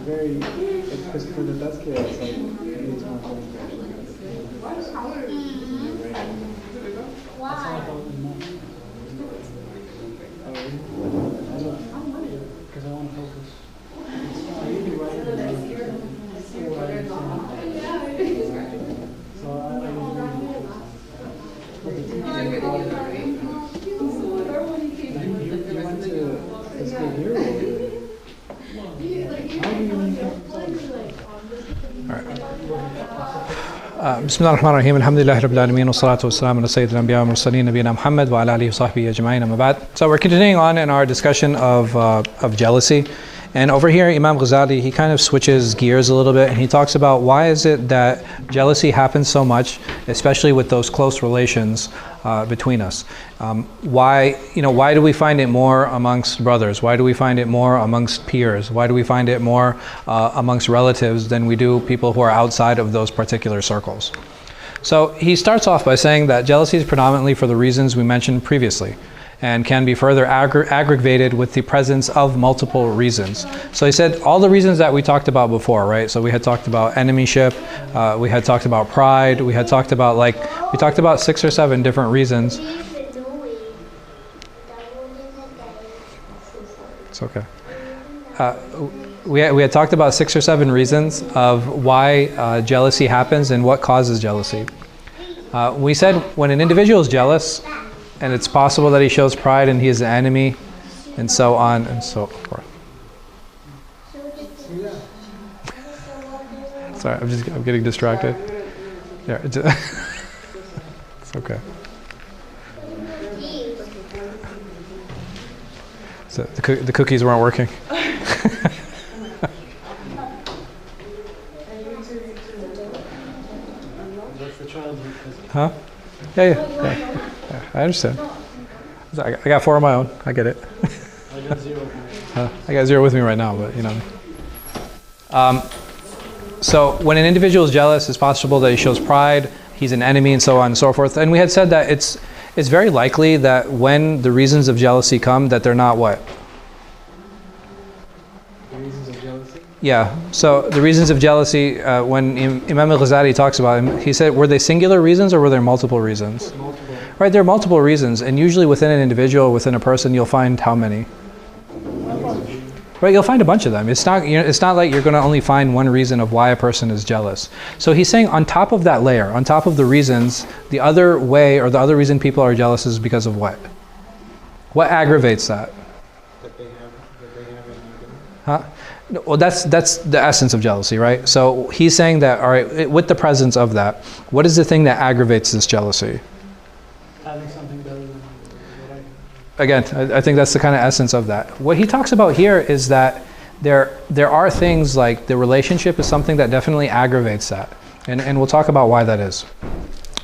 very, because for the Tazkiyah, it's like, it needs more time. Why? Because I want to focus. بسم الله الرحمن الرحيم الحمد لله رب العالمين والصلاة والسلام على سيد الأنبياء والمرسلين نبينا محمد وعلى آله وصحبه أجمعين أما بعد. So we're continuing on in our discussion of jealousy, and over here Imam Ghazāli, he kind of switches gears a little bit and he talks about why is it that jealousy happens so much, especially with those close relations between us. Why do we find it more amongst brothers? Why do we find it more amongst peers? Why do we find it more amongst relatives than we do people who are outside of those particular circles? So he starts off by saying that jealousy is predominantly for the reasons we mentioned previously, and can be further aggravated with the presence of multiple reasons. So he said all the reasons that we talked about before, right? So we had talked about enemyship, we had talked about pride, we had talked about we talked about 6 or 7 different reasons. It's okay. We had talked about 6 or 7 reasons of why jealousy happens and what causes jealousy. We said when an individual is jealous, and it's possible that he shows pride and he is an enemy, and so on and so forth. Sorry, I'm getting distracted. Yeah, it's okay. So the cookies weren't working. Huh? Yeah. I understand. I got 4 of my own. I get it. I got 0 with me. I got 0 with me right now, but you know. So when an individual is jealous, it's possible that he shows pride, he's an enemy, and so on and so forth. And we had said that it's very likely that when the reasons of jealousy come, that they're not what? The reasons of jealousy? Yeah. So the reasons of jealousy, when Imam al-Ghazāli talks about them, he said, were they singular reasons or were there multiple reasons? Multiple. Right, there are multiple reasons, and usually within an individual, within a person, you'll find how many? Right, you'll find a bunch of them. It's not like you're going to only find one reason of why a person is jealous. So he's saying on top of that layer, on top of the reasons, the other way or the other reason people are jealous is because of what? What aggravates that? That they have an ego. Huh? Well, that's the essence of jealousy, right? So he's saying that, all right, with the presence of that, what is the thing that aggravates this jealousy? Having something better than what I Again, I think that's the kind of essence of that. What he talks about here is that there are things like the relationship is something that definitely aggravates that. And we'll talk about why that is.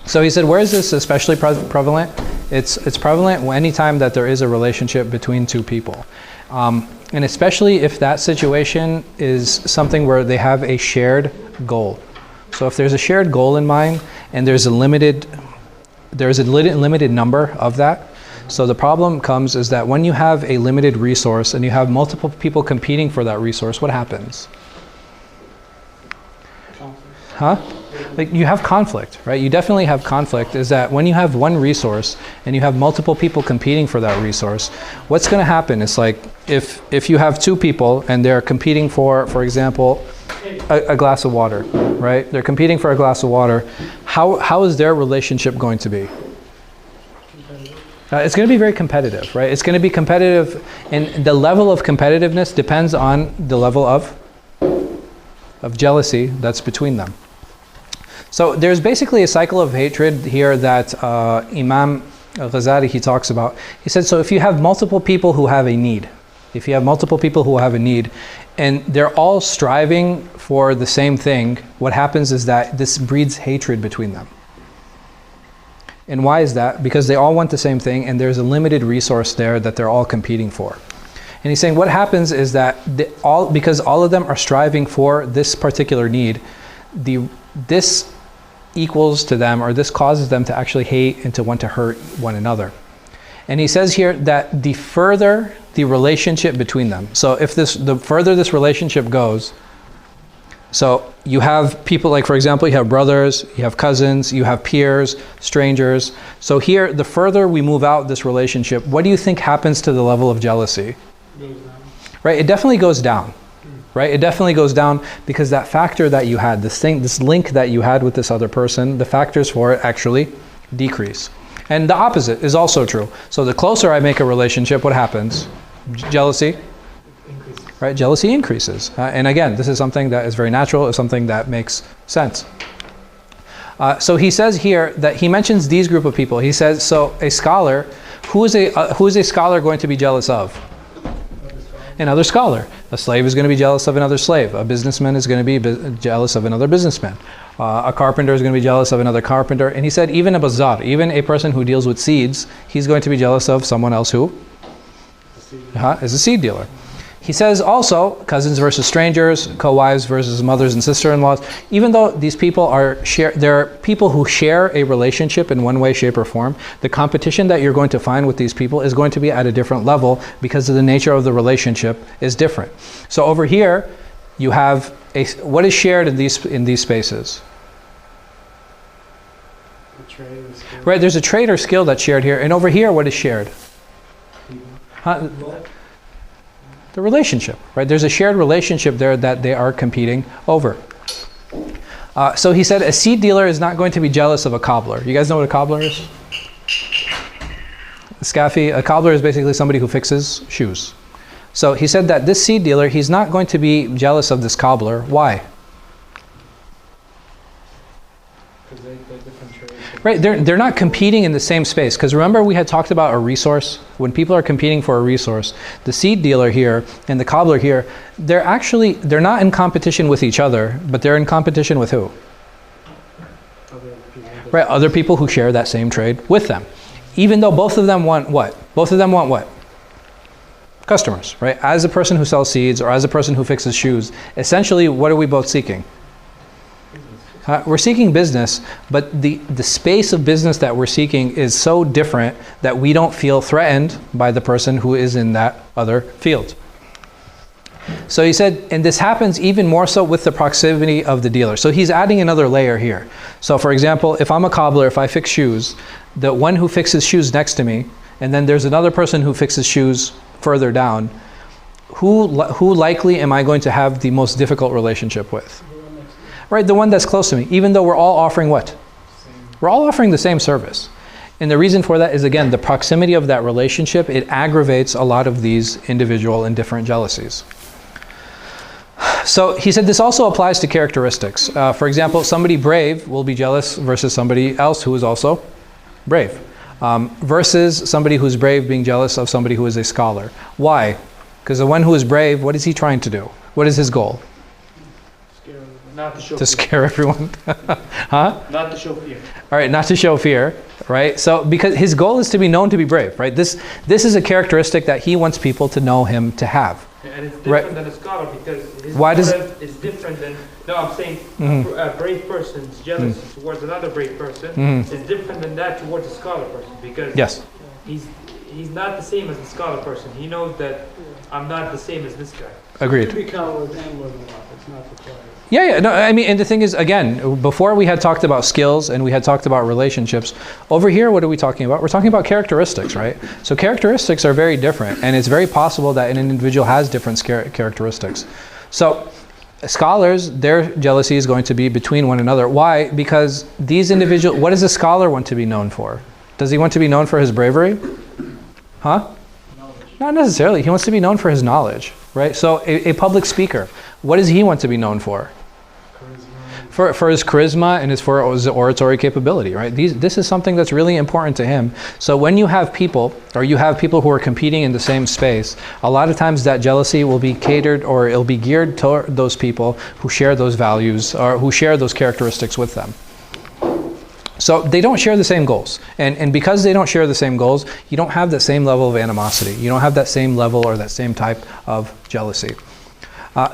So he said, where is this especially prevalent? It's prevalent anytime that there is a relationship between 2 people. And especially if that situation is something where they have a shared goal. So if there's a shared goal in mind and there's a limited number of that. So the problem comes is that when you have a limited resource and you have multiple people competing for that resource, what happens? Huh? Like you have conflict, right? You definitely have conflict. Is that when you have one resource and you have multiple people competing for that resource, what's going to happen? It's like if you have 2 people and they're competing for example, a glass of water, right? They're competing for a glass of water. How is their relationship going to be? It's going to be very competitive, right? It's going to be competitive, and the level of competitiveness depends on the level of jealousy that's between them. So there's basically a cycle of hatred here that Imam Ghazāli, he talks about. He said, so if you have multiple people who have a need, and they're all striving for the same thing, what happens is that this breeds hatred between them. And why is that? Because they all want the same thing and there's a limited resource there that they're all competing for. And he's saying what happens is that because all of them are striving for this particular need, this equals to them, or this causes them to actually hate and to want to hurt one another. And he says here that the further the relationship between them, so if the further this relationship goes, So you have people like, for example, you have brothers, you have cousins, you have peers, strangers. So here, the further we move out this relationship, what do you think happens to the level of jealousy? Goes down. Right, it definitely goes down. Right, it definitely goes down because that factor that you had, this link that you had with this other person, the factors for it actually decrease. And the opposite is also true. So the closer I make a relationship, what happens? Jealousy? Right, jealousy increases. And again, this is something that is very natural, it's something that makes sense. So he says here that he mentions these group of people. He says, so a scholar, who is a scholar going to be jealous of? Another scholar. A slave is going to be jealous of another slave. A businessman is going to be jealous of another businessman. A carpenter is going to be jealous of another carpenter. And he said even a bazaar, even a person who deals with seeds, he's going to be jealous of someone else who is a seed dealer. He says also cousins versus strangers, co-wives versus mothers and sister-in-laws. Even though these people there are people who share a relationship in one way, shape, or form, the competition that you're going to find with these people is going to be at a different level because of the nature of the relationship is different. So over here, you have what is shared in these spaces? Right, there's a trade or skill that's shared here, and over here, what is shared? The relationship, right? There's a shared relationship there that they are competing over. So he said a seed dealer is not going to be jealous of a cobbler. You guys know what a cobbler is? A cobbler is basically somebody who fixes shoes. So he said that this seed dealer, he's not going to be jealous of this cobbler. Why? Right, they're not competing in the same space. Because remember we had talked about a resource? When people are competing for a resource, the seed dealer here and the cobbler here, they're not in competition with each other, but they're in competition with who? Right, other people who share that same trade with them. Even though both of them want what? Both of them want what? Customers, right? As a person who sells seeds or as a person who fixes shoes, essentially what are we both seeking? We're seeking business, but the space of business that we're seeking is so different that we don't feel threatened by the person who is in that other field. So he said, and this happens even more so with the proximity of the dealer. So he's adding another layer here. So for example, if I'm a cobbler, if I fix shoes, the one who fixes shoes next to me, and then there's another person who fixes shoes further down, who likely am I going to have the most difficult relationship with? Right, the one that's close to me, even though we're all offering what? We're all offering the same service. And the reason for that is, again, the proximity of that relationship, it aggravates a lot of these individual and different jealousies. So he said this also applies to characteristics. For example, somebody brave will be jealous versus somebody else who is also brave. Versus somebody who's brave being jealous of somebody who is a scholar. Why? Because the one who is brave, what is he trying to do? What is his goal? Not to show to fear. scare everyone. Huh? Not to show fear. All right, not to show fear, right? So because his goal is to be known to be brave, right? This is a characteristic that he wants people to know him to have. Yeah, and it's different than a scholar because his Why does is different than, no, I'm saying a brave person's jealousy towards another brave person is different than that towards a scholar person because he's not the same as the scholar person. He knows that I'm not the same as this guy. Agreed. It can be coward and live a lot. It's not required. Yeah, no, I mean, and the thing is, again, before we had talked about skills and we had talked about relationships, over here, what are we talking about? We're talking about characteristics, right? So characteristics are very different, and it's very possible that an individual has different characteristics. So scholars, their jealousy is going to be between one another. Why? Because these individuals, what does a scholar want to be known for? Does he want to be known for his bravery? Huh? Not necessarily. He wants to be known for his knowledge, right? So a public speaker, what does he want to be known for? For his charisma and for his oratory capability, right? This is something that's really important to him. So when you have people, or you have people who are competing in the same space, a lot of times that jealousy will be catered, or it'll be geared toward those people who share those values, or who share those characteristics with them. So they don't share the same goals. And because they don't share the same goals, you don't have that same level of animosity. You don't have that same level or that same type of jealousy.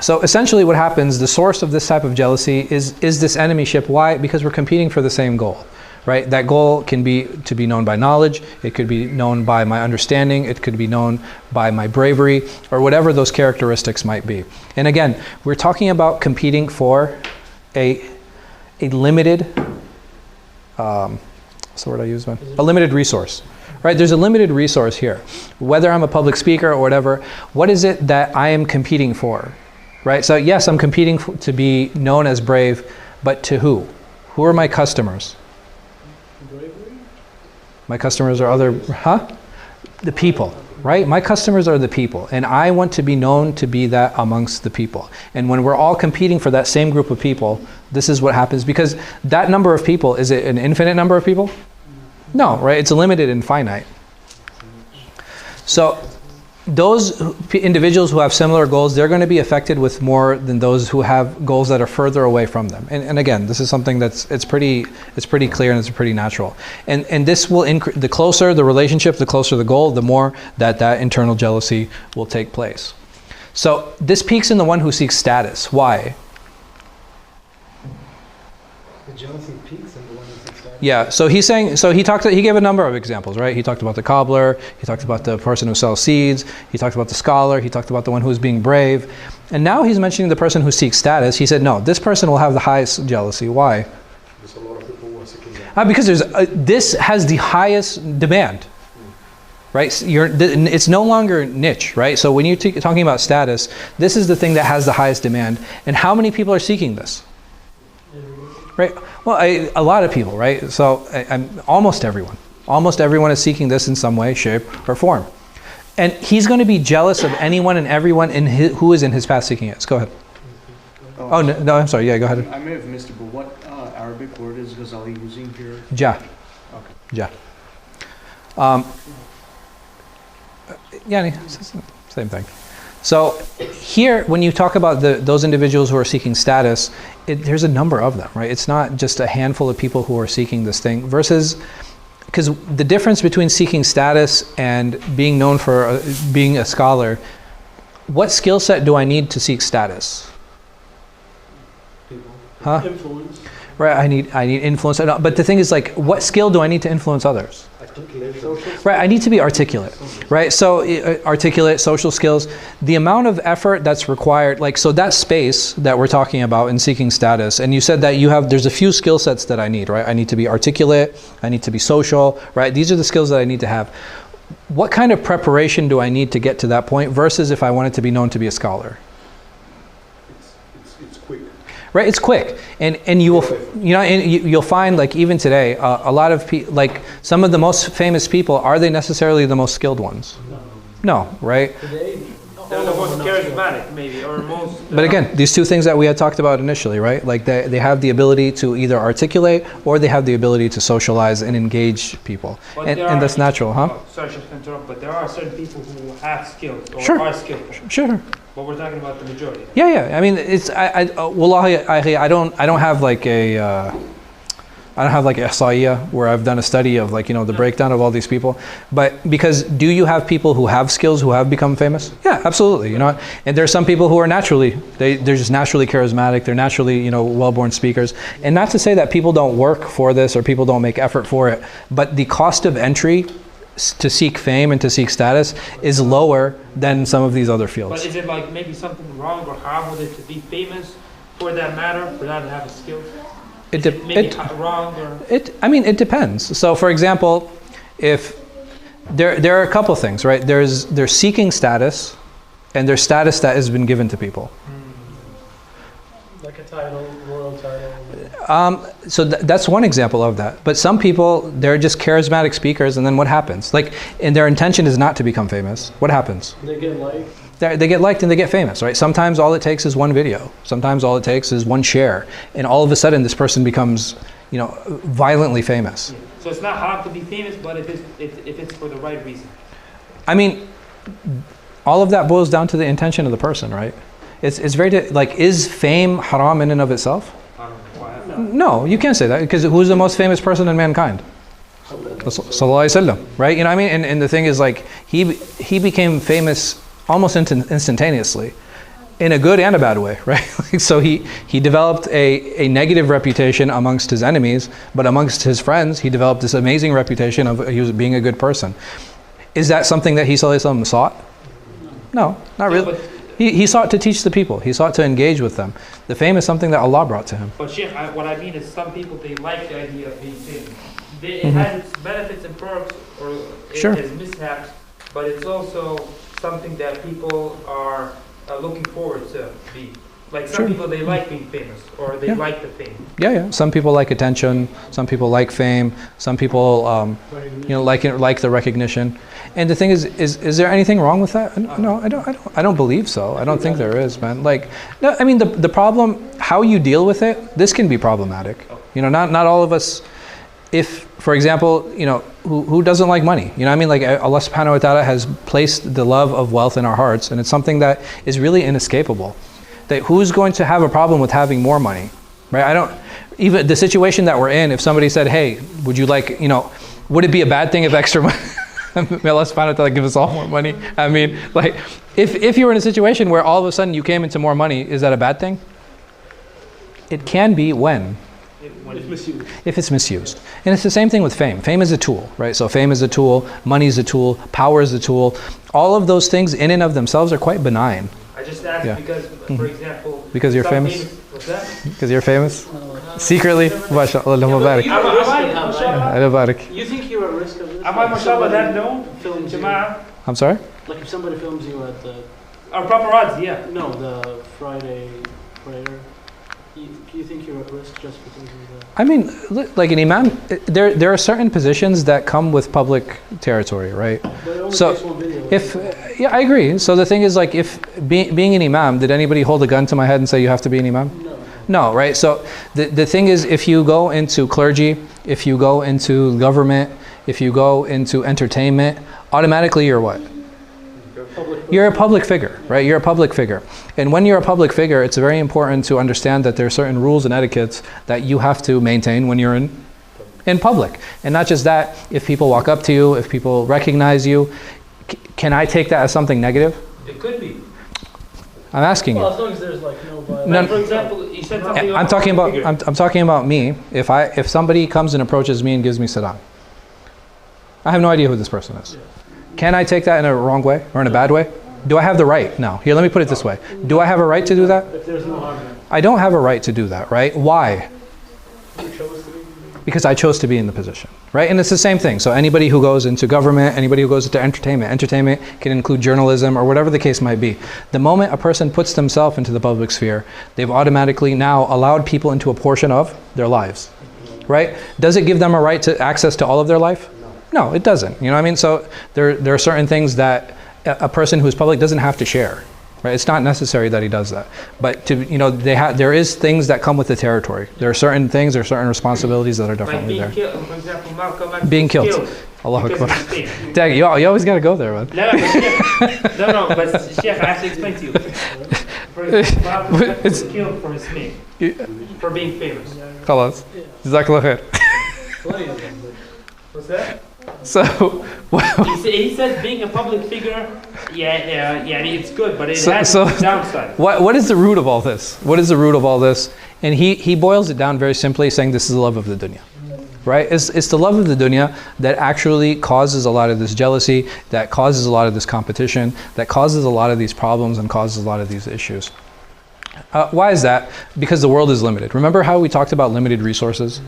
So essentially what happens, the source of this type of jealousy is this enemyship. Why? Because we're competing for the same goal, right? That goal can be to be known by knowledge, it could be known by my understanding, it could be known by my bravery, or whatever those characteristics might be. And again, we're talking about competing for a limited, what's the word I use? A limited resource. Right, there's a limited resource here. Whether I'm a public speaker or whatever, what is it that I am competing for? Right, so yes, I'm competing to be known as brave, but to who? Who are my customers? Bravery? My customers are the people, right? My customers are the people, and I want to be known to be that amongst the people. And when we're all competing for that same group of people, this is what happens, because that number of people, is it an infinite number of people? No, right? It's limited and finite. So those individuals who have similar goals, they're going to be affected with more than those who have goals that are further away from them. And again, this is something that's it's pretty clear and it's pretty natural. And this will increase, the closer the relationship, the closer the goal, the more that internal jealousy will take place. So this peaks in the one who seeks status. Why? The jealousy peaks in the one who seeks status. Yeah, so he's saying, he gave a number of examples, right? He talked about the cobbler, he talked about the person who sells seeds, he talked about the scholar, he talked about the one who is being brave. And now he's mentioning the person who seeks status. He said, no, this person will have the highest jealousy. Why? There's a lot of people who are seeking that. Because this has the highest demand, right? It's no longer niche, right? So when you're talking about status, this is the thing that has the highest demand. And how many people are seeking this? Right? Well, a lot of people, right? So almost everyone. Almost everyone is seeking this in some way, shape, or form. And he's going to be jealous of anyone and everyone who is in his path seeking it. So go ahead. Oh, no, I'm sorry. Yeah, go ahead. I may have missed it, but what Arabic word is Ghazāli using here? Ja. Okay. Ja. Yeah, same thing. So here, when you talk about those individuals who are seeking status, there's a number of them, right? It's not just a handful of people who are seeking this thing versus, because the difference between seeking status and being known for being a scholar, what skill set do I need to seek status? People. Huh? Influence. Right, I need influence. But the thing is, like, what skill do I need to influence others? Right, I need to be articulate, right? So articulate, social skills, the amount of effort that's required, like, so that space that we're talking about in seeking status, and you said that there's a few skill sets that I need, right? I need to be articulate, I need to be social, right? These are the skills that I need to have. What kind of preparation do I need to get to that point versus if I wanted to be known to be a scholar? It's quick. Right, it's quick, and you'll find, like, even today, a lot of people, like some of the most famous people, are they necessarily the most skilled ones? No, right? They're the most charismatic, maybe, or most. But again, these two things that we had talked about initially, right? Like they have the ability to either articulate or they have the ability to socialize and engage people, and that's natural, huh? Sorry to interrupt, but there are certain people who have skills or Sure. are skillful. Sure. But we're talking about the majority. Yeah. I mean, I don't have like a Iḥyā where I've done a study of, like, the breakdown of all these people. But because, do you have people who have skills who have become famous? Yeah, absolutely. And there's some people who are they're just naturally charismatic. They're naturally, well-born speakers. And not to say that people don't work for this or people don't make effort for it, but the cost of entry to seek fame and to seek status is lower than some of these other fields. But is it like maybe something wrong or harm with it to be famous for that matter, for not to have a skill? Wrong or? It depends. So, for example, if there are a couple things, right? There's seeking status, and there's status that has been given to people. Like a title, royal title. So that's one example of that. But some people, they're just charismatic speakers, and then what happens? Like, and their intention is not to become famous. What happens? They get liked. They get liked and they get famous, right? Sometimes all it takes is one video. Sometimes all it takes is one share, and all of a sudden this person becomes, violently famous. So it's not hard to be famous, but if it's for the right reason. All of that boils down to the intention of the person, right? It's very is fame haram in and of itself? No, you can't say that, because who's the most famous person in mankind? Sallallahu Alaihi Wasallam, right? And the thing is, like, he became famous almost instantaneously. in a good and a bad way, right? So he developed a negative reputation amongst his enemies, but amongst his friends, he developed this amazing reputation of he was being a good person. Is that something that he sought? No, not really. He sought to teach the people. He sought to engage with them. The fame is something that Allah brought to him. But Sheikh, what I mean is some people, they like the idea of being famous. It has its benefits and perks, or it has mishaps, but it's also something that people are looking forward to be. Like some people, they like being famous, or they like the fame. Yeah. Some people like attention. Some people like fame. Some people, like the recognition. And the thing is there anything wrong with that? No, I don't believe so. I don't think there is, man. Like, no, I mean the problem, how you deal with it, this can be problematic. Not all of us. If, for example, who doesn't like money? I mean, like Allah subhanahu wa ta'ala has placed the love of wealth in our hearts, and it's something that is really inescapable. That who's going to have a problem with having more money, right? Even the situation that we're in, if somebody said, hey, would you like, would it be a bad thing if extra money, may Allah subhanahu wa ta'ala give us all more money? I mean, like, if you were in a situation where all of a sudden you came into more money, is that a bad thing? It can be when it's misused. If it's misused. And it's the same thing with fame. Fame is a tool, right? So fame is a tool, money is a tool, power is a tool. All of those things in and of themselves are quite benign. I just asked because, for example... Because you're famous? What's that? Because you're famous? Secretly? MashaAllah, Mubarak. You think you're at risk of this? Am I, mashallah, that known? I'm sorry? Like if somebody films you at the... Our paparazzi, yeah. No, the Friday prayer. Do you think you're at risk just because of that? I mean, like an imam, there are certain positions that come with public territory, right? But it only takes one video. I agree. So the thing is, like, if being an imam, did anybody hold a gun to my head and say you have to be an imam? No, right? So the thing is, if you go into clergy, if you go into government, if you go into entertainment, automatically you're what? You're a public figure, right? You're a public figure. And when you're a public figure, it's very important to understand that there are certain rules and etiquettes that you have to maintain when you're in public. And not just that, if people walk up to you, if people recognize you, can I take that as something negative? It could be. I'm asking you. Well, as long as there's like no violence. Like, for example, you said something I'm talking about me. If somebody comes and approaches me and gives me salam, I have no idea who this person is. Yeah. Can I take that in a wrong way or in a bad way? Do I have the right? No. Here, let me put it this way. Do I have a right to do that? If there's no harm. I don't have a right to do that, right? Why? You chose to be. Because I chose to be in the position, right? And it's the same thing. So anybody who goes into government, anybody who goes into entertainment can include journalism or whatever the case might be. The moment a person puts themselves into the public sphere, they've automatically now allowed people into a portion of their lives, right? Does it give them a right to access to all of their life? No, it doesn't. You know what I mean? So there are certain things that a person who's public doesn't have to share, right? It's not necessary that he does that. But there is things that come with the territory. There are certain things, there are certain responsibilities that are definitely like there. Killed, for example, Malcolm X being killed. Allahu Akbar. Dang, you always got to go there, man. No, but Sheikh, I have to explain to you. For example, Malcolm X was killed for his fame, for being famous. Khalas. Jazakallah khair. What's that? So, he says being a public figure, it's good, but it has its downside. What is the root of all this? What is the root of all this? And he boils it down very simply, saying this is the love of the dunya. Right? It's the love of the dunya that actually causes a lot of this jealousy, that causes a lot of this competition, that causes a lot of these problems and causes a lot of these issues. Why is that? Because the world is limited. Remember how we talked about limited resources?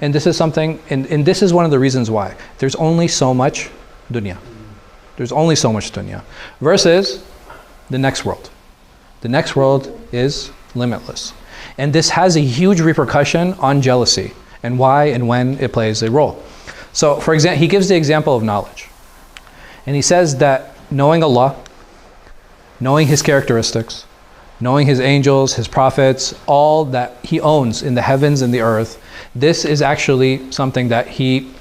And this is something, and this is one of the reasons why. There's only so much dunya. There's only so much dunya. Versus the next world. The next world is limitless. And this has a huge repercussion on jealousy and why and when it plays a role. So, for example, he gives the example of knowledge. And he says that knowing Allah, knowing His characteristics, knowing His angels, His prophets, all that He owns in the heavens and the earth, this is actually something that He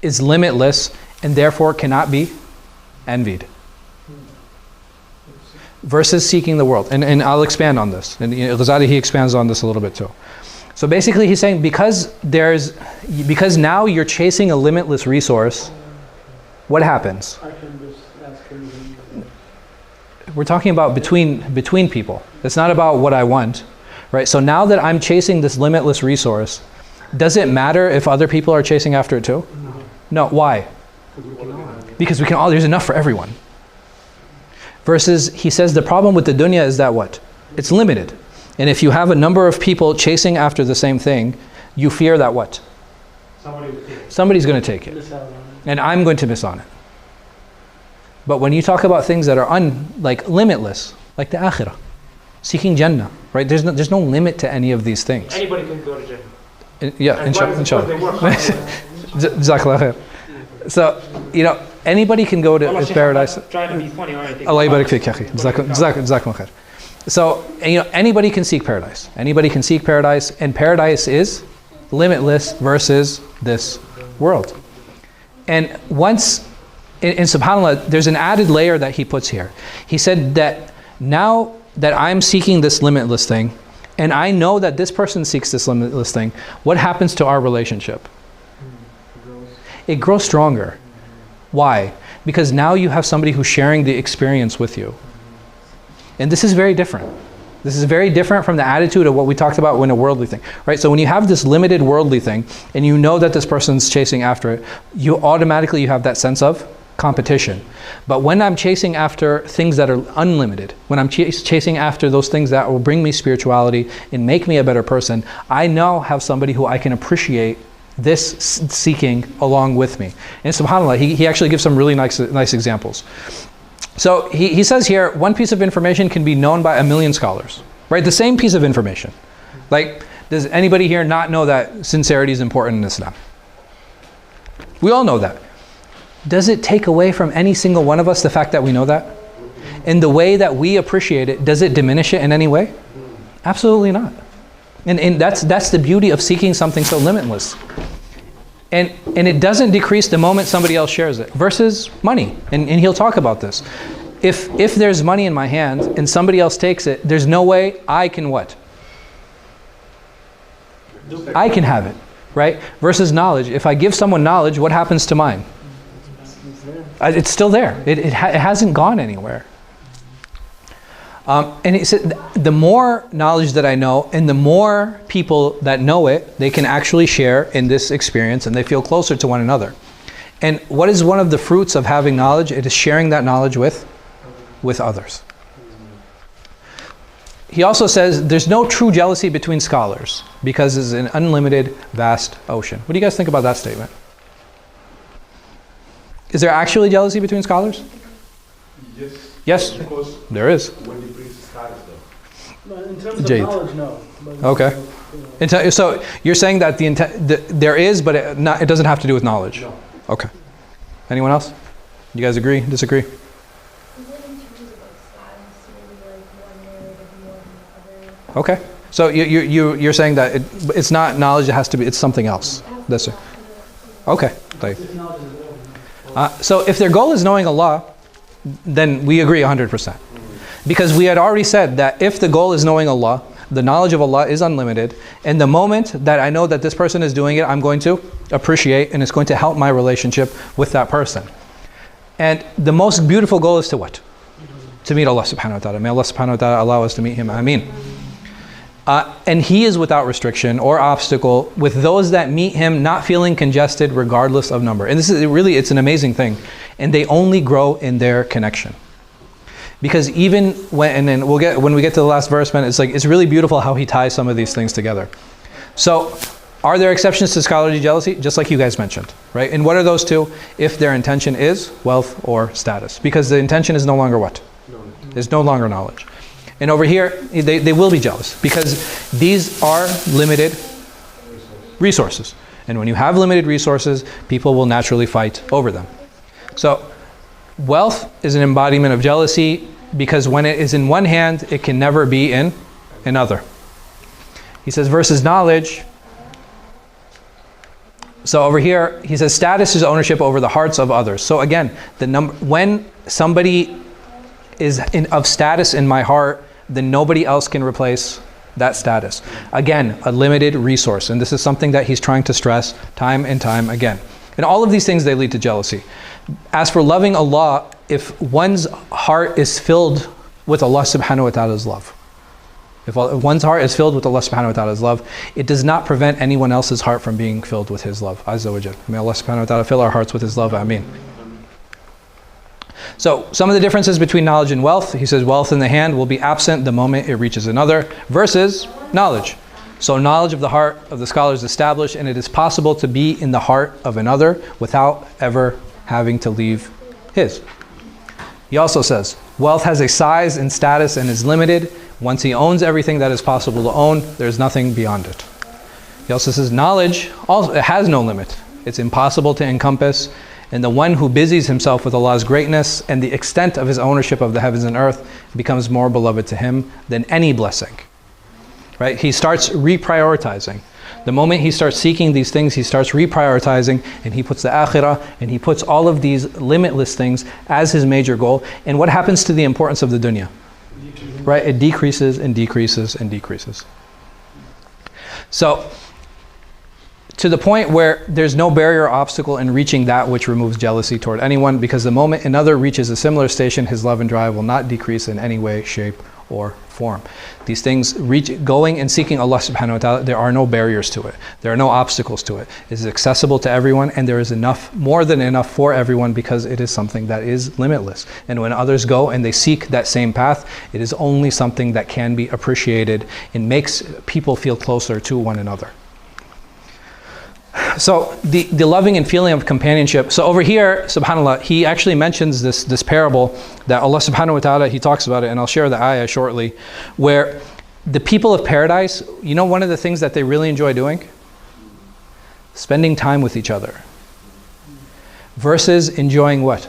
is limitless and therefore cannot be envied. Versus seeking the world. And I'll expand on this. And Ghazāli, he expands on this a little bit too. So basically he's saying because now you're chasing a limitless resource, what happens? I can just ask anything. We're talking about between people. It's not about what I want, right? So now that I'm chasing this limitless resource, does it matter if other people are chasing after it too? No. Why? Because we can all, there's enough for everyone. Versus, he says the problem with the dunya is that what? It's limited. And if you have a number of people chasing after the same thing, you fear that what? Somebody's going to take it. And I'm going to miss on it. But when you talk about things that are limitless, like the akhirah, seeking Jannah, right? There's no limit to any of these things. Anybody can go to Jannah. Yeah, inshallah. Jazakallah khair. So, anybody can go to paradise. Trying to be funny or anything. Allah yabarak fik, akhi. Jazakallah khair. So, anybody can seek paradise. Anybody can seek paradise, and paradise is limitless versus this world. And once, in subhanAllah, there's an added layer that he puts here. He said that now that I'm seeking this limitless thing, and I know that this person seeks this limitless thing, what happens to our relationship? It grows stronger. Why? Because now you have somebody who's sharing the experience with you. And this is very different. This is very different from the attitude of what we talked about when a worldly thing, right? So when you have this limited worldly thing, and you know that this person's chasing after it, you automatically have that sense of competition. But when I'm chasing after things that are unlimited, when I'm chasing after those things that will bring me spirituality and make me a better person, I now have somebody who I can appreciate this seeking along with me. And subhanAllah, he actually gives some really nice examples. So he says here, one piece of information can be known by 1,000,000 scholars, right? The same piece of information. Like, does anybody here not know that sincerity is important in Islam? We all know that. Does it take away from any single one of us the fact that we know that? In the way that we appreciate it, does it diminish it in any way? Absolutely not. And that's the beauty of seeking something so limitless. And it doesn't decrease the moment somebody else shares it. Versus money. And he'll talk about this. If there's money in my hand and somebody else takes it, there's no way I can what? I can have it, right? Versus knowledge. If I give someone knowledge, what happens to mine? It's still there. It hasn't gone anywhere. And he said, the more knowledge that I know, and the more people that know it, they can actually share in this experience, and they feel closer to one another. And what is one of the fruits of having knowledge? It is sharing that knowledge with others. He also says, there's no true jealousy between scholars, because it's an unlimited, vast ocean. What do you guys think about that statement? Is there actually jealousy between scholars? Yes, there is. In terms of knowledge, no. Okay. So you're saying that there is, but it doesn't have to do with knowledge? No. Okay. Anyone else? You guys agree? Disagree? Okay. So you're saying that it's not knowledge, it has to be, it's something else. That's it. Okay. So if their goal is knowing Allah, then we agree 100%. Because we had already said that if the goal is knowing Allah, the knowledge of Allah is unlimited, and the moment that I know that this person is doing it, I'm going to appreciate, and it's going to help my relationship with that person. And the most beautiful goal is to what? To meet Allah subhanahu wa ta'ala. May Allah subhanahu wa ta'ala allow us to meet Him. Ameen. And He is without restriction or obstacle with those that meet Him not feeling congested regardless of number. And this is really, it's an amazing thing. And they only grow in their connection. Because even when we get to the last verse, man, it's really beautiful how he ties some of these things together. So, are there exceptions to scholarly jealousy? Just like you guys mentioned, right? And what are those two? If their intention is wealth or status. Because the intention is no longer what? It's no longer knowledge. And over here, they will be jealous. Because these are limited resources. And when you have limited resources, people will naturally fight over them. So, wealth is an embodiment of jealousy because when it is in one hand, it can never be in another. He says, versus knowledge. So over here, he says, status is ownership over the hearts of others. So again, when somebody is of status in my heart, then nobody else can replace that status. Again, a limited resource. And this is something that he's trying to stress time and time again. And all of these things, they lead to jealousy. As for loving Allah, if one's heart is filled with Allah subhanahu wa ta'ala's love. If one's heart is filled with Allah subhanahu wa ta'ala's love, it does not prevent anyone else's heart from being filled with His love. Azza wa Jal. May Allah subhanahu wa ta'ala fill our hearts with His love. Ameen. So, some of the differences between knowledge and wealth. He says wealth in the hand will be absent the moment it reaches another, versus knowledge. So knowledge of the heart of the scholar is established, and it is possible to be in the heart of another without ever having to leave his. He also says, wealth has a size and status and is limited. Once he owns everything that is possible to own, there's nothing beyond it. He also says, knowledge also, it has no limit. It's impossible to encompass. And the one who busies himself with Allah's greatness and the extent of his ownership of the heavens and earth becomes more beloved to him than any blessing. Right? He starts reprioritizing. The moment he starts seeking these things, he starts reprioritizing, and he puts the akhirah, and he puts all of these limitless things as his major goal. And what happens to the importance of the dunya? Right? It decreases and decreases and decreases. So, to the point where there's no barrier or obstacle in reaching that which removes jealousy toward anyone, because the moment another reaches a similar station, his love and drive will not decrease in any way, shape, or form. These things, going and seeking Allah subhanahu wa ta'ala, there are no barriers to it. There are no obstacles to it. It is accessible to everyone, and there is enough, more than enough for everyone, because it is something that is limitless. And when others go and they seek that same path, it is only something that can be appreciated and makes people feel closer to one another. So the loving and feeling of companionship. So over here, subhanAllah, he actually mentions this parable that Allah subhanahu wa ta'ala, he talks about it, and I'll share the ayah shortly, where the people of paradise, you know one of the things that they really enjoy doing? Spending time with each other. Versus enjoying what?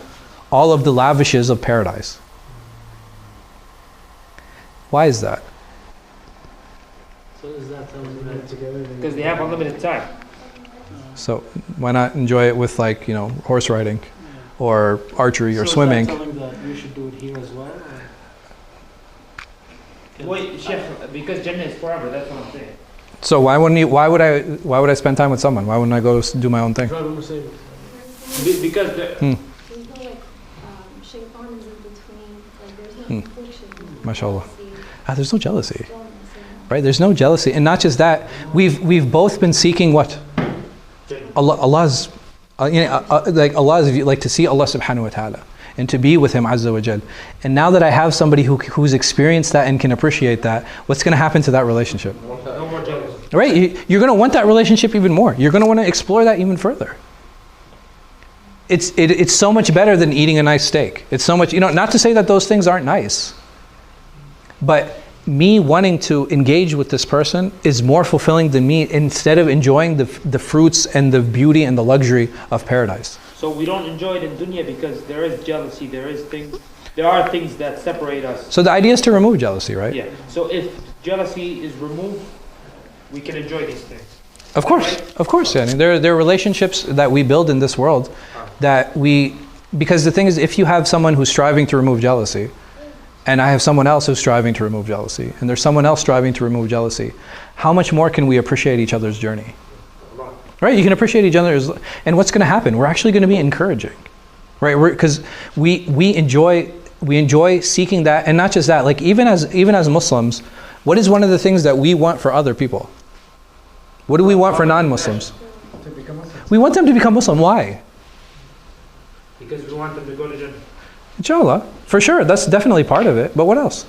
All of the lavishes of paradise. Why is that? So is that together? Because they have unlimited time. So why not enjoy it with, like, you know, horse riding or archery or swimming? So is that telling that we should do it here as well? Wait, Sheikh, because Jannah is forever, that's what I'm saying. So why would I spend time with someone? Why wouldn't I go do my own thing? Because There's no shaitan is in between, like there's no confliction. MashaAllah. There's no jealousy. Right? There's no jealousy. And not just that, we've both been seeking what? Allah's, like Allah is like to see Allah subhanahu wa ta'ala and to be with Him Azza wa Jal. And now that I have somebody who's experienced that and can appreciate that, what's going to happen to that relationship? no more jealousy. Right? You're going to want that relationship even more. You're going to want to explore that even further. It's so much better than eating a nice steak. It's so much, not to say that those things aren't nice, but me wanting to engage with this person is more fulfilling than me instead of enjoying the fruits and the beauty and the luxury of paradise. So we don't enjoy it in dunya because there is jealousy, there are things that separate us. So the idea is to remove jealousy, right? Yeah. So if jealousy is removed, we can enjoy these things. Of course. Yeah. I mean, there are relationships that we build in this world because the thing is, if you have someone who's striving to remove jealousy, and I have someone else who's striving to remove jealousy, and there's someone else striving to remove jealousy, how much more can we appreciate each other's journey? Right? You can appreciate each other's, and what's going to happen? We're actually going to be encouraging, right? Because we enjoy seeking that, and not just that. Like even as Muslims, what is one of the things that we want for other people? What do we want for non-Muslims? We want them to become Muslim. Why? Because we want them to go to Jannah. Inshallah, for sure, that's definitely part of it. But what else?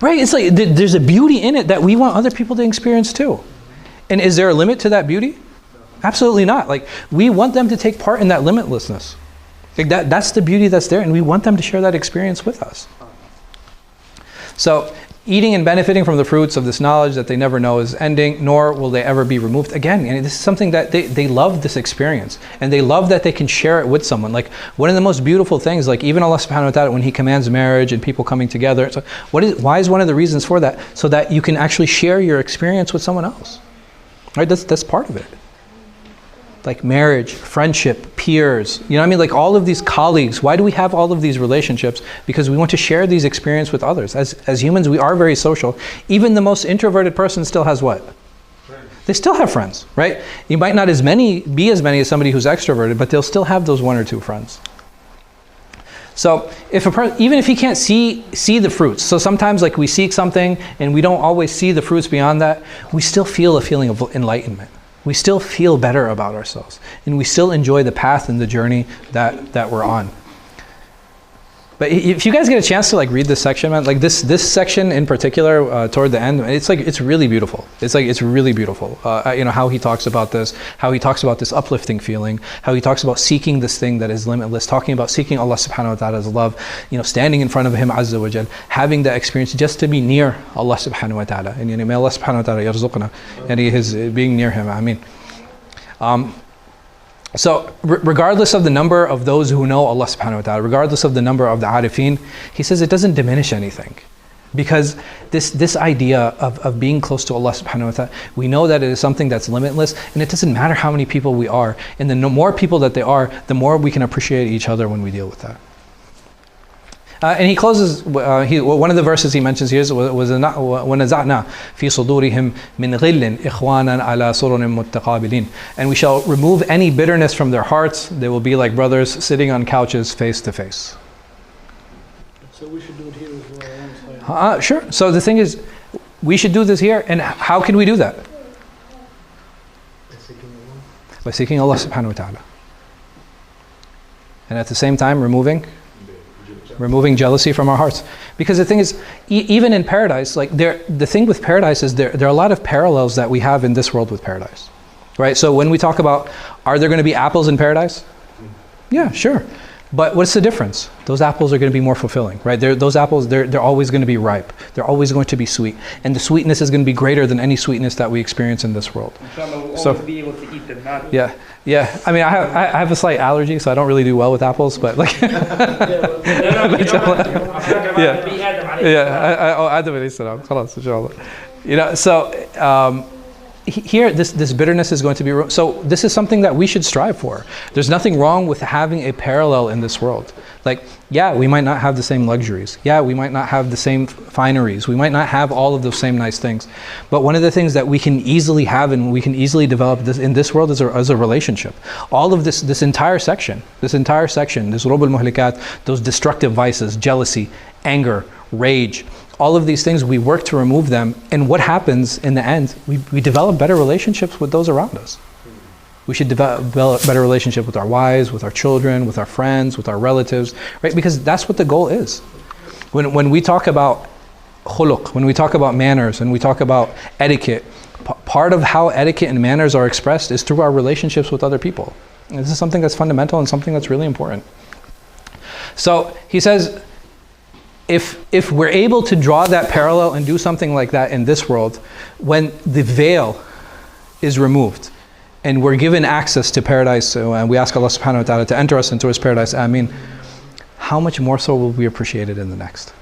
Right? It's like there's a beauty in it that we want other people to experience too. And is there a limit to that beauty? Absolutely not. Like we want them to take part in that limitlessness. Like that's the beauty that's there, and we want them to share that experience with us. So eating and benefiting from the fruits of this knowledge that they never know is ending, nor will they ever be removed. Again, and this is something that they love this experience, and they love that they can share it with someone. Like one of the most beautiful things, like even Allah subhanahu wa ta'ala, when He commands marriage and people coming together, so why is one of the reasons for that? So that you can actually share your experience with someone else. Right? That's part of it. Like marriage, friendship, peers, you know what I mean? Like all of these colleagues. Why do we have all of these relationships? Because we want to share these experiences with others. As humans, we are very social. Even the most introverted person still has what? Friends. They still have friends, right? You might not be as many as somebody who's extroverted, but they'll still have those one or two friends. So even if he can't see the fruits, so sometimes like we seek something and we don't always see the fruits beyond that, we still feel a feeling of enlightenment. We still feel better about ourselves, and we still enjoy the path and the journey that we're on. But if you guys get a chance to like read this section, man, like this section in particular, toward the end, it's really beautiful. It's really beautiful. How he talks about this, how he talks about this uplifting feeling, how he talks about seeking this thing that is limitless, talking about seeking Allah subhanahu wa ta'ala's love, standing in front of Him Azza wa Jal, having the experience just to be near Allah subhanahu wa ta'ala. And may Allah subhanahu wa ta'ala yarzuqna, and His being near Him. Ameen. So regardless of the number of those who know Allah subhanahu wa ta'ala, regardless of the number of the arifin, he says it doesn't diminish anything. Because this idea of being close to Allah subhanahu wa ta'ala, we know that it is something that's limitless, and it doesn't matter how many people we are. And the more people that there are, the more we can appreciate each other when we deal with that. And he closes, one of the verses he mentions here is وَنَزَعْنَا فِي صُدُورِهِمْ مِنْ غِلٍّ إِخْوَانًا عَلَى سُرُرٍ مُتَّقَابِلِينَ. And we shall remove any bitterness from their hearts. They will be like brothers sitting on couches face to face. So we should do it here as well. Sure. So the thing is, we should do this here. And how can we do that? By seeking Allah subhanahu wa ta'ala. And at the same time, removing jealousy from our hearts. Because the thing is, even in paradise, like the thing with paradise is there are a lot of parallels that we have in this world with paradise. Right? So when we talk about, are there going to be apples in paradise? Yeah, sure. But what's the difference? Those apples are going to be more fulfilling, right? Those apples, they're always going to be ripe. They're always going to be sweet. And the sweetness is going to be greater than any sweetness that we experience in this world. We'll always be able to eat them, not Yeah. I mean, I have a slight allergy, so I don't really do well with apples, but like... Adam alayhi salam. Khalas, inshallah. So here, this bitterness is going to be... So this is something that we should strive for. There's nothing wrong with having a parallel in this world. Like, yeah, we might not have the same luxuries. Yeah, we might not have the same fineries. We might not have all of those same nice things. But one of the things that we can easily have and we can easily develop in this world is a relationship. All of this entire section, this rubul muhlikat, those destructive vices, jealousy, anger, rage, all of these things, we work to remove them. And what happens in the end? We develop better relationships with those around us. We should develop better relationship with our wives, with our children, with our friends, with our relatives, right? Because that's what the goal is. When we talk about khuluq, when we talk about manners, and we talk about etiquette, part of how etiquette and manners are expressed is through our relationships with other people. And this is something that's fundamental and something that's really important. So he says, if we're able to draw that parallel and do something like that in this world, when the veil is removed, and we're given access to paradise, and we ask Allah subhanahu wa ta'ala to enter us into His paradise, Ameen, how much more so will we appreciate it in the next?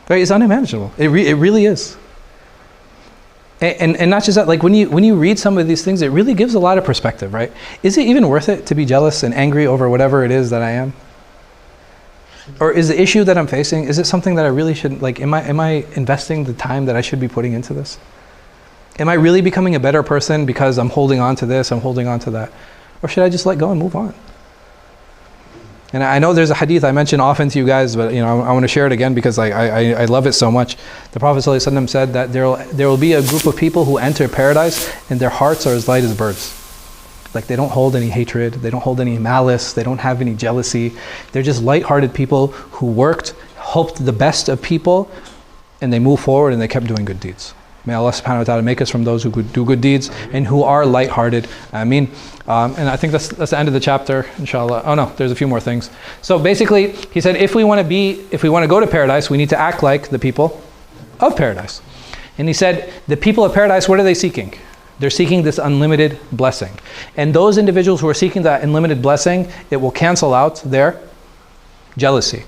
Right? It's unimaginable. It really is. And not just that, like when you read some of these things, it really gives a lot of perspective, right? Is it even worth it to be jealous and angry over whatever it is that I am? Or is the issue that I'm facing, is it something that I really should, like, am I investing the time that I should be putting into this? Am I really becoming a better person because I'm holding on to this, I'm holding on to that? Or should I just let go and move on? And I know there's a hadith I mention often to you guys, but I want to share it again because I love it so much. The Prophet ﷺ said that there will be a group of people who enter paradise and their hearts are as light as birds. Like they don't hold any hatred, they don't hold any malice, they don't have any jealousy. They're just light-hearted people who worked, hoped the best of people, and they moved forward and they kept doing good deeds. May Allah subhanahu wa ta'ala make us from those who could do good deeds and who are light-hearted. Ameen. And I think that's the end of the chapter, inshallah. Oh no, there's a few more things. So basically, he said if we want to go to paradise, we need to act like the people of paradise. And he said, the people of paradise, what are they seeking? They're seeking this unlimited blessing. And those individuals who are seeking that unlimited blessing, it will cancel out their jealousy.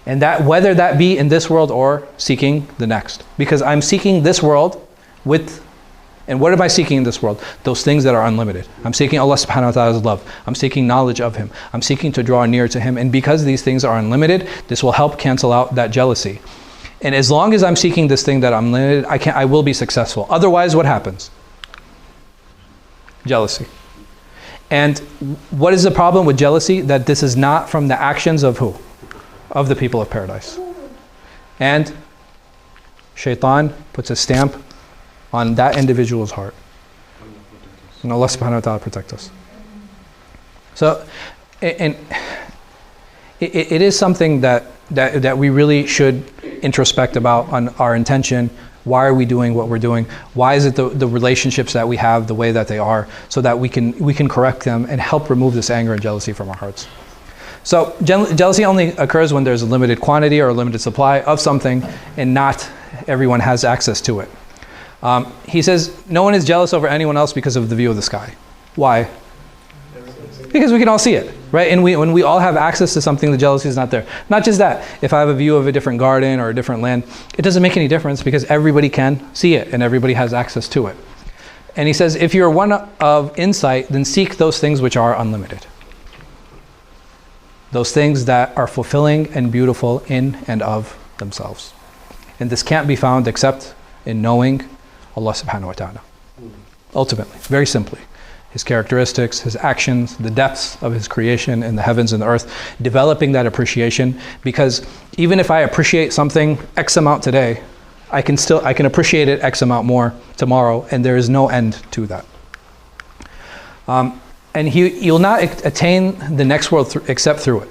And that, whether that be in this world or seeking the next. Because I'm seeking this world and what am I seeking in this world? Those things that are unlimited. I'm seeking Allah subhanahu wa ta'ala's love. I'm seeking knowledge of Him. I'm seeking to draw near to Him. And because these things are unlimited, this will help cancel out that jealousy. And as long as I'm seeking this thing that I'm limited, I will be successful. Otherwise, what happens? Jealousy. And what is the problem with jealousy? That this is not from the actions of who? Of the people of paradise. And shaitan puts a stamp on that individual's heart. And Allah subhanahu wa ta'ala protect us. So, and it is something that we really should introspect about on our intention. Why are we doing what we're doing? Why is it the relationships that we have the way that they are, so that we can correct them and help remove this anger and jealousy from our hearts. So jealousy only occurs when there's a limited quantity or a limited supply of something, and not everyone has access to it. He says, no one is jealous over anyone else because of the view of the sky. Why? Because we can all see it, right? And when we all have access to something, the jealousy is not there. Not just that, if I have a view of a different garden or a different land, it doesn't make any difference because everybody can see it and everybody has access to it. And he says, if you're one of insight, then seek those things which are unlimited. Those things that are fulfilling and beautiful in and of themselves. And this can't be found except in knowing Allah subhanahu wa ta'ala. Ultimately, very simply. His characteristics, His actions, the depths of His creation in the heavens and the earth, developing that appreciation, because even if I appreciate something X amount today, I can appreciate it X amount more tomorrow, and there is no end to that. And you'll not attain the next world except through it.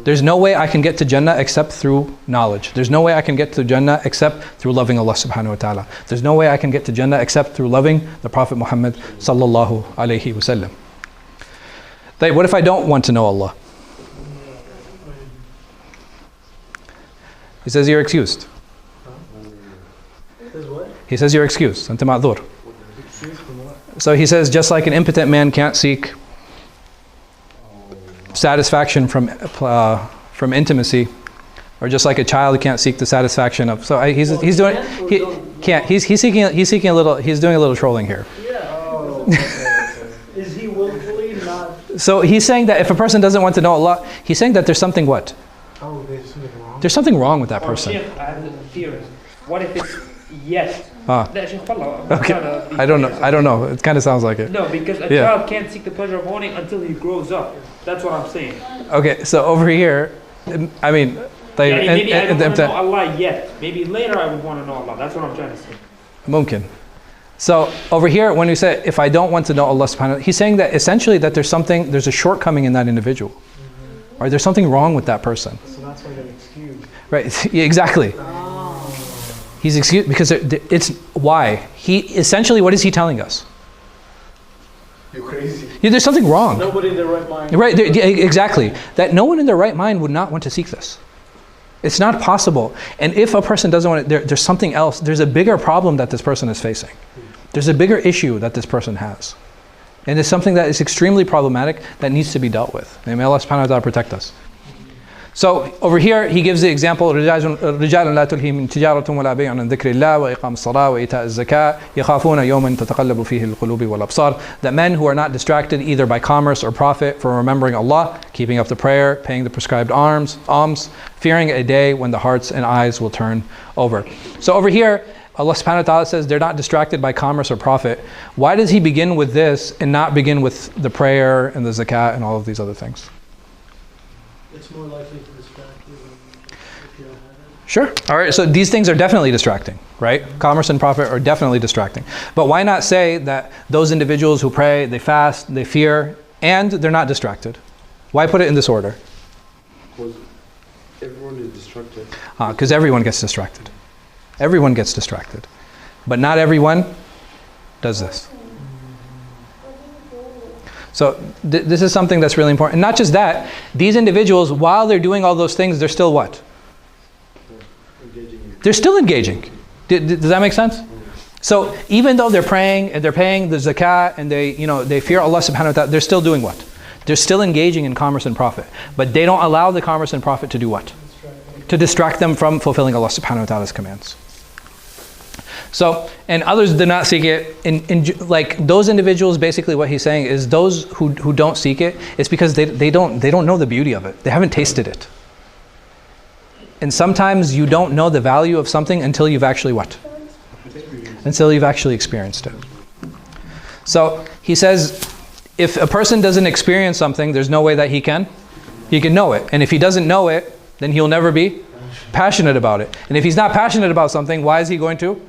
There's no way I can get to Jannah except through knowledge. There's no way I can get to Jannah except through loving Allah subhanahu wa ta'ala. There's no way I can get to Jannah except through loving the Prophet Muhammad sallallahu alayhi wa sallam. What if I don't want to know Allah? He says you're excused. He says you're excused. Anta ma'dhur. So he says just like an impotent man can't seek satisfaction from intimacy, or just like a child can't seek the satisfaction of. So he's doing a little trolling here. Is he willfully not? So he's saying that if a person doesn't want to know Allah, he's saying that there's something what? Oh, there's something wrong. There's something wrong with that person. I have a theory. What if it's yes? Okay. I don't know. It kind of sounds like it. No, because a child can't seek the pleasure of owning until he grows up. That's what I'm saying. Okay, so over here, I mean, maybe I don't want to know Allah yet. Maybe later I would want to know Allah. That's what I'm trying to say. Mumkin. So over here, when we say, if I don't want to know Allah subhanahu wa ta'ala, he's saying that essentially that there's a shortcoming in that individual. Mm-hmm. Or there's something wrong with that person. So that's why they're excused. Right, yeah, exactly. He's excused because it's why. Essentially, what is he telling us? You're crazy. Yeah, there's something wrong. Nobody in their right mind. Right, exactly. That no one in their right mind would not want to seek this. It's not possible. And if a person doesn't want it, there's something else. There's a bigger problem that this person is facing. There's a bigger issue that this person has. And it's something that is extremely problematic that needs to be dealt with. May Allah subhanahu wa ta'ala protect us. So over here, he gives the example, رِجَالٌ لَا تُلْهِهِمْ تِجَارَةٌ وَلَا بَيْعٌ عَنْ ذِكْرِ اللَّهِ وَإِقَامِ الصَّلَاةِ وَإِيتَاءِ الزَّكَاةِ يَخَافُونَ يَوْمًا تَتَقَلَّبُ فِيهِ الْقُلُوبِ وَالْأَبْصَارِ. That men who are not distracted either by commerce or profit from remembering Allah, keeping up the prayer, paying the prescribed alms, fearing a day when the hearts and eyes will turn over. So over here, Allah subhanahu wa ta'ala says they're not distracted by commerce or profit. Why does he begin with this and not begin with the prayer and the zakat and all of these other things? It's more likely to distract you if you don't have it. Sure. All right. So these things are definitely distracting, right? Commerce and profit are definitely distracting. But why not say that those individuals who pray, they fast, they fear, and they're not distracted? Why put it in this order? Because everyone is distracted. Because everyone gets distracted. Everyone gets distracted. But not everyone does this. So this is something that's really important. And not just that, these individuals, while they're doing all those things, they're still what? They're still engaging. Does that make sense? So even though they're praying and they're paying the zakat and they fear Allah subhanahu wa ta'ala, they're still doing what? They're still engaging in commerce and profit. But they don't allow the commerce and profit to do what? To distract them from fulfilling Allah subhanahu wa ta'ala's commands. So, and others do not seek it. Like those individuals, basically what he's saying is those who don't seek it, it's because they don't know the beauty of it. They haven't tasted it. And sometimes you don't know the value of something until you've actually what? Until you've actually experienced it. So he says, if a person doesn't experience something, there's no way that he can know it. And if he doesn't know it, then he'll never be passionate about it. And if he's not passionate about something, why is he going to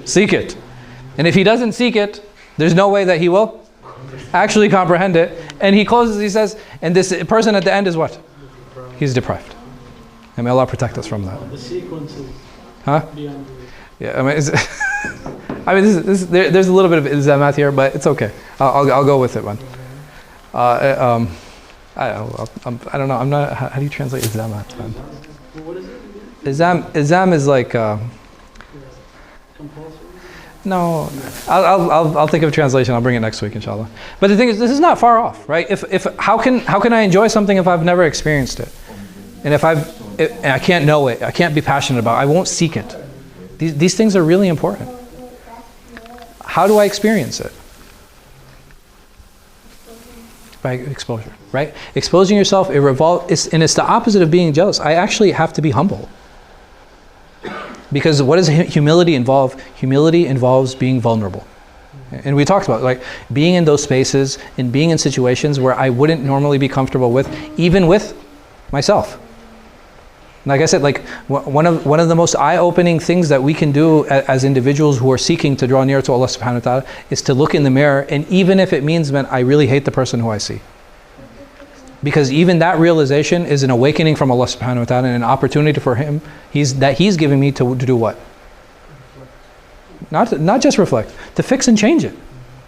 seek it? And if he doesn't seek it, there's no way that he will actually comprehend it. And he closes, he says, and this person at the end is what? He's deprived. And may Allah protect us from that. The sequence is beyond belief. Yeah, I mean, there's a little bit of ilzamat here, but it's okay. I'll go with it, man. I don't know. I'm not. How do you translate ilzamat, man? What is it? Ilzam is like. Compulsory? No, I'll think of a translation. I'll bring it next week, inshallah. But the thing is, this is not far off, right? If how can I enjoy something if I've never experienced it, and and I can't know it, I can't be passionate about it, I won't seek it. These things are really important. How do I experience it? By exposure, right? Exposing yourself, and it's the opposite of being jealous. I actually have to be humble. Because what does humility involve? Humility involves being vulnerable. And we talked about like being in those spaces and being in situations where I wouldn't normally be comfortable with, even with myself. Like I said, like one of the most eye-opening things that we can do as individuals who are seeking to draw near to Allah subhanahu wa ta'ala is to look in the mirror, and even if it means, man, I really hate the person who I see. Because even that realization is an awakening from Allah subhanahu wa ta'ala and an opportunity for Him that He's giving me to do what? Not just reflect, to fix and change it.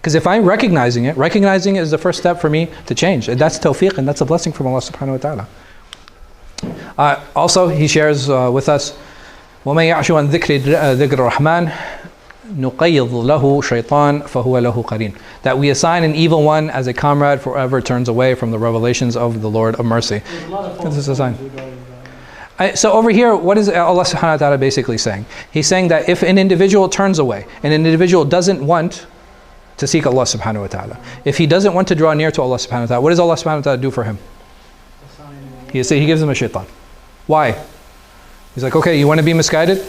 Because if I'm recognizing it is the first step for me to change. And that's tawfiq, and that's a blessing from Allah subhanahu wa ta'ala. Also, he shares with us, وَمَنْ يَعْشُ عَنْ ذِكْرِ الرَّحْمَنِ نُقَيِّضْ لَهُ شَيْطَانٌ فَهُوَ لَهُ قَرِينٌ. That we assign an evil one as a comrade forever turns away from the revelations of the Lord of mercy. This is a sign. So over here, what is Allah subhanahu wa ta'ala basically saying? He's saying that if an individual turns away, and an individual doesn't want to seek Allah subhanahu wa ta'ala, if he doesn't want to draw near to Allah subhanahu wa ta'ala, what does Allah subhanahu wa ta'ala do for him? He gives him a shaitan. Why? He's like, okay, you want to be misguided?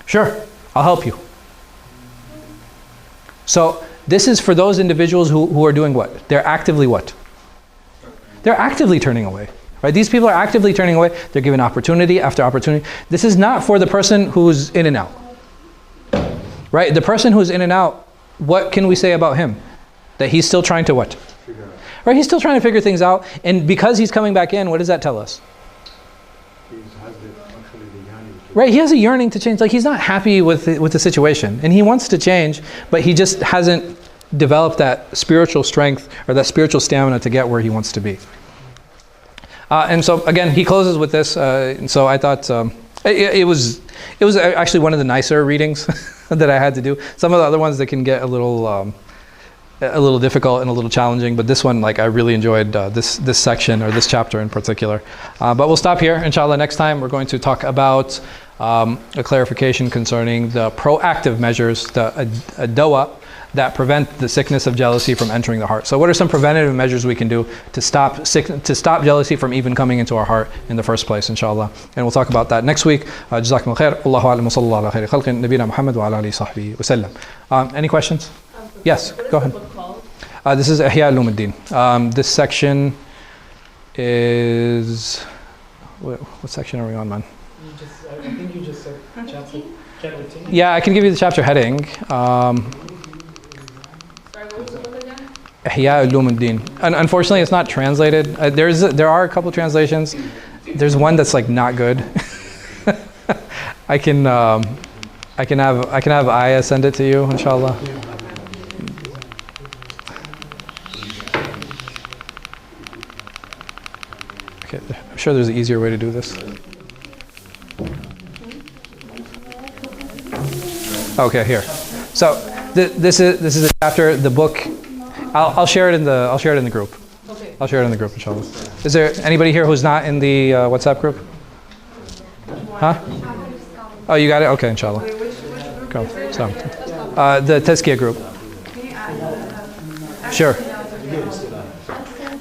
Sure, I'll help you. So this is for those individuals who are doing what? They're actively what? They're actively turning away. Right? These people are actively turning away. They're given opportunity after opportunity. This is not for the person who's in and out. Right? The person who's in and out, what can we say about him? That he's still trying to what? Right? He's still trying to figure things out. And because he's coming back in, what does that tell us? Right? He has a yearning to change. Like, he's not happy with the situation. And he wants to change, but he just hasn't developed that spiritual strength or that spiritual stamina to get where he wants to be. And so again, he closes with this. And so I thought it was actually one of the nicer readings that I had to do. Some of the other ones that can get a little difficult and a little challenging, but this one, like, I really enjoyed this section or this chapter in particular. But we'll stop here. Inshallah, next time we're going to talk about a clarification concerning the proactive measures, the dawa, that prevent the sickness of jealousy from entering the heart. So what are some preventative measures we can do to stop jealousy from even coming into our heart in the first place, inshallah. And we'll talk about that next week. Jazakumullah khair. Allahu a'lam wa sallallahu ala khayri khalqin nabina Muhammad wa ala alihi sahbihi wa sallam. Any questions? Yes, go ahead. What is the book called? This is Iḥyā al-Ulūm. This section is... What section are we on, man? I think you just said chapter 10. Yeah, I can give you the chapter heading. What was the book again? Iḥyā al-Dīn. Unfortunately, it's not translated. There are a couple translations. There's one that's like not good. I can have Iḥyā send it to you, inshallah. Okay, I'm sure there's an easier way to do this. Okay, here. So this is a chapter. The book. I'll share it in the group. Okay. I'll share it in the group, inshallah. Is there anybody here who's not in the WhatsApp group? Huh? Oh, you got it. Okay, inshallah. Go. So, the Tazkiyah group. Sure.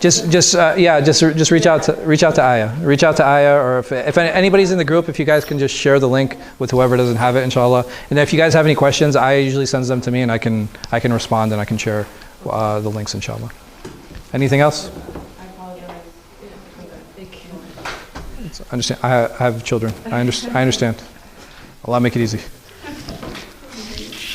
Just reach out to Iḥyā. Reach out to Iḥyā, or if anybody's in the group, if you guys can just share the link with whoever doesn't have it, inshallah. And if you guys have any questions, Iḥyā usually sends them to me, and I can respond and I can share the links, inshallah. Anything else? I apologize. Thank you. Understand. I have children. I understand. Allah make it easy.